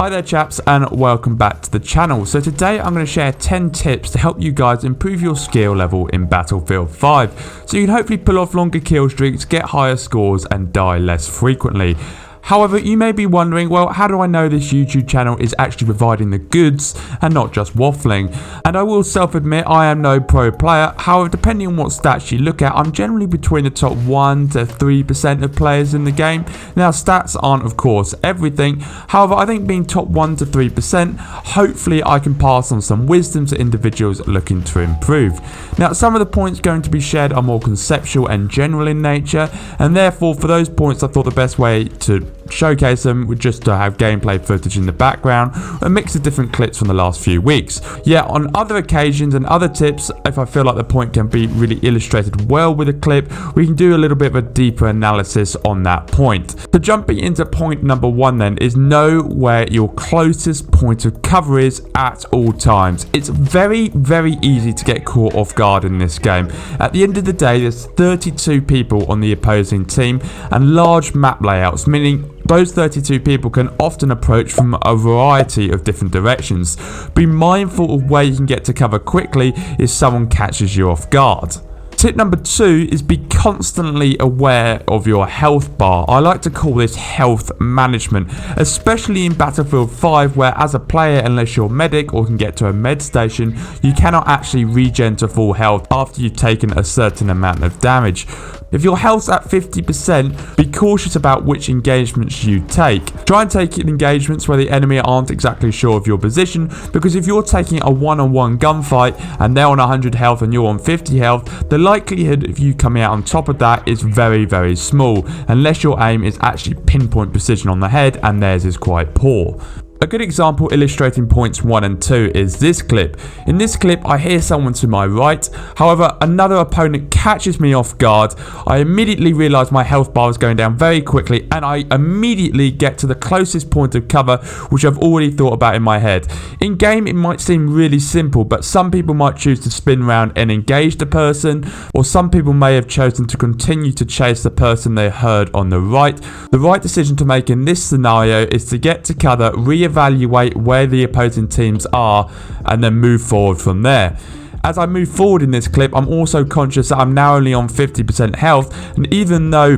Hi there chaps, and welcome back to the channel. So today I'm going to share 10 tips to help you guys improve your skill level in Battlefield 5 so you can hopefully pull off longer kill streaks, get higher scores and die less frequently. However, you may be wondering, well, how do I know this YouTube channel is actually providing the goods and not just waffling? And I will self-admit I am no pro player. However, depending on what stats you look at, I'm generally between the top 1 to 3% of players in the game. Now, stats aren't, of course, everything. However, I think being top 1 to 3%, hopefully I can pass on some wisdom to individuals looking to improve. Now, some of the points going to be shared are more conceptual and general in nature, and therefore, for those points, I thought the best way to showcase them would just to have gameplay footage in the background, a mix of different clips from the last few weeks. Yeah, on other occasions and other tips, if I feel like the point can be really illustrated well with a clip, we can do a little bit of a deeper analysis on that point. So jumping into point number 1 then is know where your closest point of cover is at all times. It's very, very easy to get caught off guard in this game. At the end of the day, there's 32 people on the opposing team and large map layouts, meaning those 32 people can often approach from a variety of different directions. Be mindful of where you can get to cover quickly if someone catches you off guard. Tip number 2 is be constantly aware of your health bar. I like to call this health management, especially in Battlefield 5 where as a player, unless you're medic or can get to a med station, you cannot actually regen to full health after you've taken a certain amount of damage. If your health's at 50%, be cautious about which engagements you take. Try and take engagements where the enemy aren't exactly sure of your position, because if you're taking a one-on-one gunfight and they're on 100 health and you're on 50 health, the likelihood of you coming out on top of that is very, very small, unless your aim is actually pinpoint precision on the head and theirs is quite poor. A good example illustrating points 1 and 2 is this clip. In this clip, I hear someone to my right. However, another opponent catches me off guard. I immediately realise my health bar is going down very quickly, and I immediately get to the closest point of cover, which I've already thought about in my head. In game, it might seem really simple, but some people might choose to spin around and engage the person, or some people may have chosen to continue to chase the person they heard on the right. The right decision to make in this scenario is to get to cover, evaluate where the opposing teams are, and then move forward from there. As I move forward in this clip, I'm also conscious that I'm now only on 50% health, and even though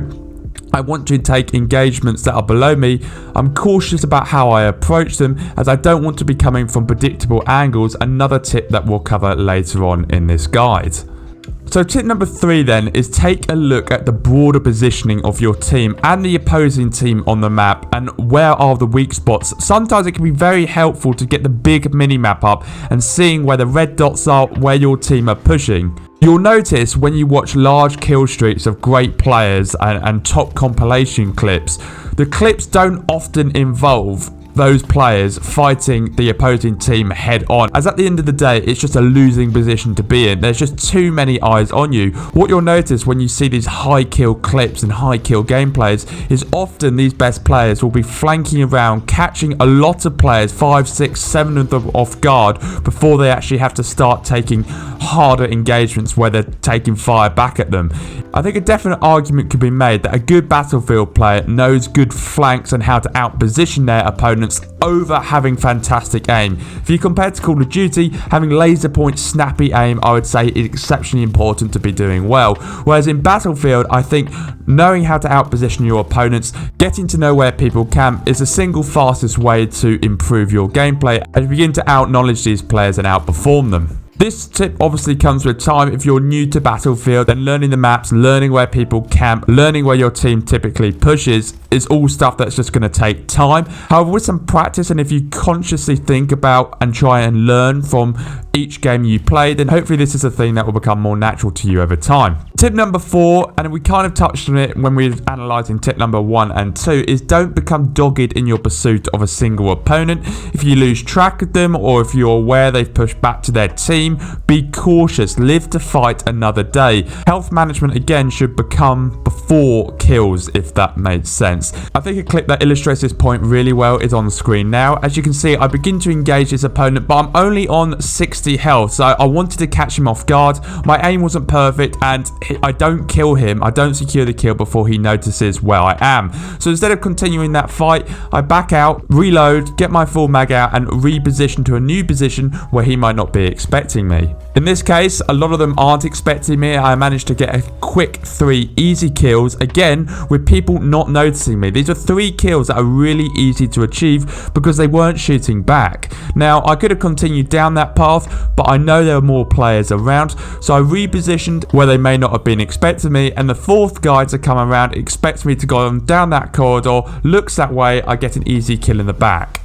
I want to take engagements that are below me, I'm cautious about how I approach them, as I don't want to be coming from predictable angles, another tip that we'll cover later on in this guide. So tip number 3 then is take a look at the broader positioning of your team and the opposing team on the map, and where are the weak spots. Sometimes it can be very helpful to get the big mini-map up and seeing where the red dots are, where your team are pushing. You'll notice when you watch large kill streaks of great players and top compilation clips, the clips don't often involve those players fighting the opposing team head on, as at the end of the day it's just a losing position to be in. There's just too many eyes on you. What you'll notice when you see these high kill clips and high kill gameplays is often these best players will be flanking around, catching a lot of players, 5, 6, 7 of them off guard before they actually have to start taking harder engagements where they're taking fire back at them. I think a definite argument could be made that a good Battlefield player knows good flanks and how to outposition their opponents over having fantastic aim. If you compare to Call of Duty, having laser point snappy aim, I would say is exceptionally important to be doing well. Whereas in Battlefield, I think knowing how to outposition your opponents, getting to know where people camp is the single fastest way to improve your gameplay and begin to out-knowledge these players and outperform them. This tip obviously comes with time. If you're new to Battlefield, then learning the maps, learning where people camp, learning where your team typically pushes is all stuff that's just going to take time. However, with some practice, and if you consciously think about and try and learn from each game you play, then hopefully this is a thing that will become more natural to you over time. Tip number 4, and we kind of touched on it when we were analysing tip number 1 and 2, is don't become dogged in your pursuit of a single opponent. If you lose track of them, or if you're aware they've pushed back to their team, be cautious. Live to fight another day. Health management again should become before kills, if that makes sense. I think a clip that illustrates this point really well is on the screen now. As you can see, I begin to engage this opponent, but I'm only on 60 health, so I wanted to catch him off guard. My aim wasn't perfect, and I don't kill him, I don't secure the kill before he notices where I am. So instead of continuing that fight, I back out, reload, get my full mag out, and reposition to a new position where he might not be expecting me. In this case, a lot of them aren't expecting me. I managed to get a quick 3 easy kills, again, with people not noticing me. These are 3 kills that are really easy to achieve because they weren't shooting back. Now, I could have continued down that path, but I know there were more players around, so I repositioned where they may not have been expecting me, and the 4th guy to come around expects me to go down that corridor, looks that way, I get an easy kill in the back.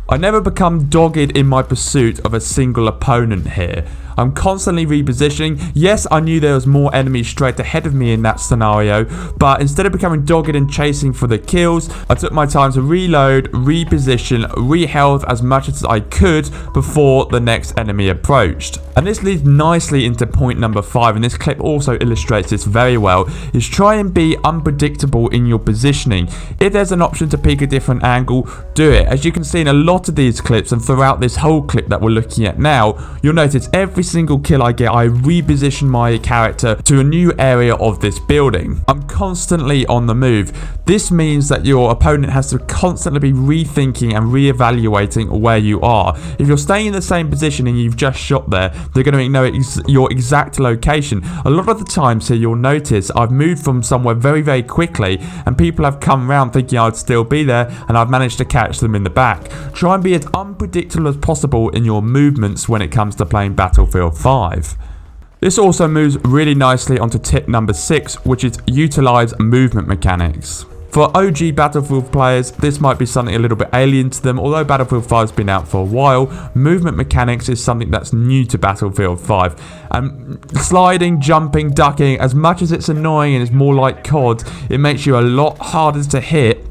I never become dogged in my pursuit of a single opponent here. I'm constantly repositioning. Yes, I knew there was more enemies straight ahead of me in that scenario, but instead of becoming dogged and chasing for the kills, I took my time to reload, reposition, re-health as much as I could before the next enemy approached. And this leads nicely into point number 5, and this clip also illustrates this very well, is try and be unpredictable in your positioning. If there's an option to pick a different angle, do it. As you can see in a lot of these clips and throughout this whole clip that we're looking at now, you'll notice every single kill I get, I reposition my character to a new area of this building. I'm constantly on the move. This means that your opponent has to constantly be rethinking and reevaluating where you are. If you're staying in the same position and you've just shot there, they're going to know your exact location. A lot of the times here you'll notice I've moved from somewhere very, very quickly, and people have come around thinking I'd still be there, and I've managed to catch them in the back. Try and be as unpredictable as possible in your movements when it comes to playing Battlefield 5. This also moves really nicely onto tip number 6, which is utilize movement mechanics. For OG Battlefield players, this might be something a little bit alien to them. Although Battlefield 5 has been out for a while, movement mechanics is something that's new to Battlefield 5. And sliding, jumping, ducking, as much as it's annoying and is more like COD, it makes you a lot harder to hit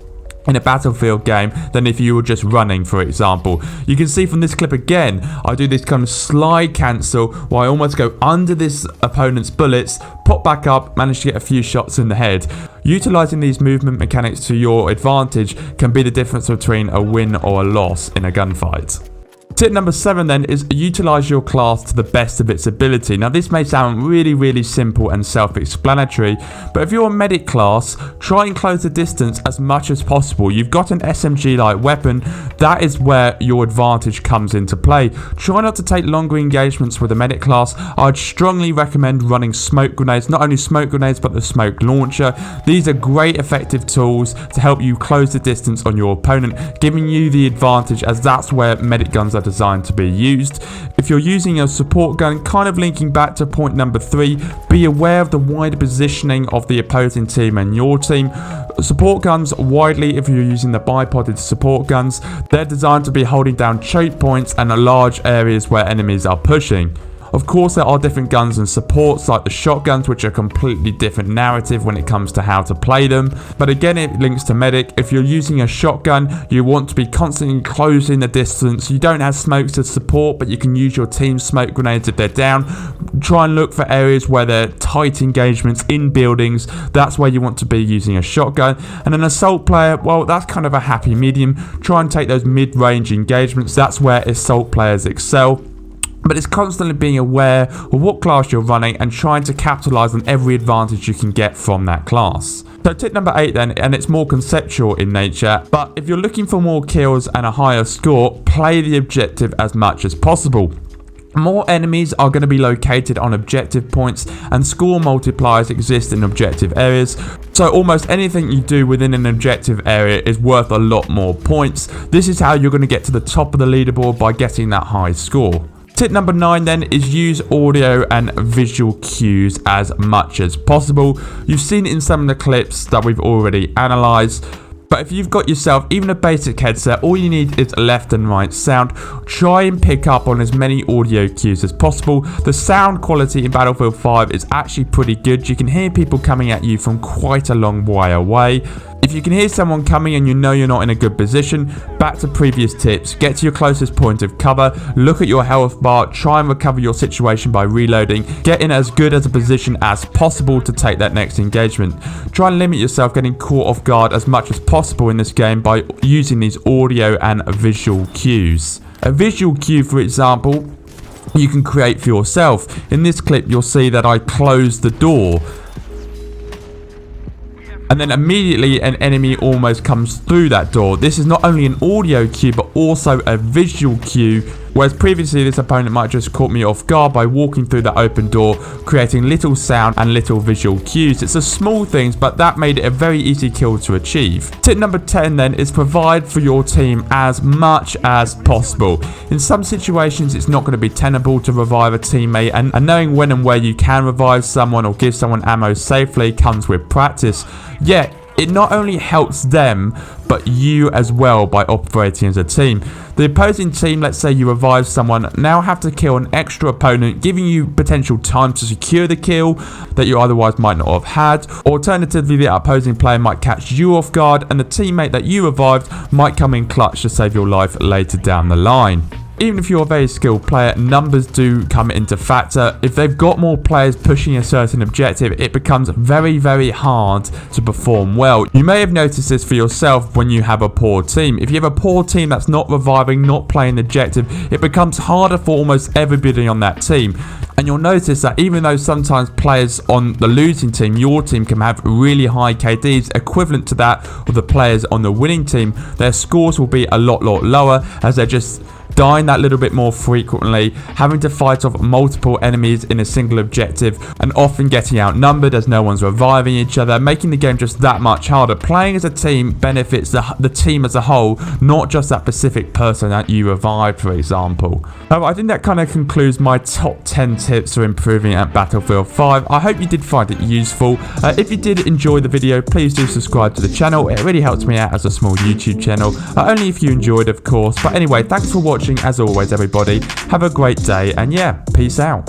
in a Battlefield game than if you were just running, for example. You can see from this clip again, I do this kind of slide cancel where I almost go under this opponent's bullets, pop back up, manage to get a few shots in the head. Utilizing these movement mechanics to your advantage can be the difference between a win or a loss in a gunfight. Tip number 7 then is utilize your class to the best of its ability. Now this may sound really, really simple and self-explanatory, but if you're a medic class, try and close the distance as much as possible. You've got an SMG-like weapon, that is where your advantage comes into play. Try not to take longer engagements with a medic class. I'd strongly recommend running smoke grenades, not only smoke grenades but the smoke launcher. These are great effective tools to help you close the distance on your opponent, giving you the advantage as that's where medic guns are designed to be used. If you're using a support gun, kind of linking back to point number 3, be aware of the wider positioning of the opposing team and your team. Support guns widely, if you're using the bipoded support guns, they're designed to be holding down choke points and large areas where enemies are pushing. Of course, there are different guns and supports like the shotguns, which are a completely different narrative when it comes to how to play them. But again, it links to medic. If you're using a shotgun, you want to be constantly closing the distance. You don't have smokes to support, but you can use your team's smoke grenades if they're down. Try and look for areas where there are tight engagements in buildings. That's where you want to be using a shotgun. And an assault player, well, that's kind of a happy medium. Try and take those mid-range engagements. That's where assault players excel. But it's constantly being aware of what class you're running and trying to capitalize on every advantage you can get from that class. So tip number 8 then, and it's more conceptual in nature, but if you're looking for more kills and a higher score, play the objective as much as possible. More enemies are going to be located on objective points, and score multipliers exist in objective areas, so almost anything you do within an objective area is worth a lot more points. This is how you're going to get to the top of the leaderboard, by getting that high score. Tip number 9 then is use audio and visual cues as much as possible. You've seen it in some of the clips that we've already analysed. But if you've got yourself even a basic headset, all you need is left and right sound. Try and pick up on as many audio cues as possible. The sound quality in Battlefield 5 is actually pretty good. You can hear people coming at you from quite a long way away. If you can hear someone coming and you know you're not in a good position, back to previous tips, get to your closest point of cover, look at your health bar, try and recover your situation by reloading, get in as good as a position as possible to take that next engagement. Try and limit yourself getting caught off guard as much as possible in this game by using these audio and visual cues. A visual cue, for example, you can create for yourself. In this clip, you'll see that I closed the door. and then immediately an enemy almost comes through that door. This is not only an audio cue but also a visual cue, whereas previously this opponent might just caught me off guard by walking through that open door, creating little sound and little visual cues. It's the small things, but that made it a very easy kill to achieve. Tip number 10 then is provide for your team as much as possible. In some situations it's not going to be tenable to revive a teammate, and knowing when and where you can revive someone or give someone ammo safely comes with practice. Yet it not only helps them but you as well by operating as a team. The opposing team, let's say you revive someone, now have to kill an extra opponent, giving you potential time to secure the kill that you otherwise might not have had. Alternatively, the opposing player might catch you off guard and the teammate that you revived might come in clutch to save your life later down the line. Even if you're a very skilled player, numbers do come into factor. If they've got more players pushing a certain objective, it becomes very, very hard to perform well. You may have noticed this for yourself when you have a poor team. If you have a poor team that's not reviving, not playing the objective, it becomes harder for almost everybody on that team. And you'll notice that even though sometimes players on the losing team, your team, can have really high KDs equivalent to that of the players on the winning team, their scores will be a lot lower as they're just dying that little bit more frequently, having to fight off multiple enemies in a single objective, and often getting outnumbered as no one's reviving each other, making the game just that much harder. Playing as a team benefits the team as a whole, not just that specific person that you revived, for example. I think that kind of concludes my top 10 tips for improving at Battlefield 5. I hope you did find it useful. If you did enjoy the video, please do subscribe to the channel. It really helps me out as a small YouTube channel, only if you enjoyed, of course. But anyway, thanks for watching as always, everybody. Have a great day, and yeah, peace out.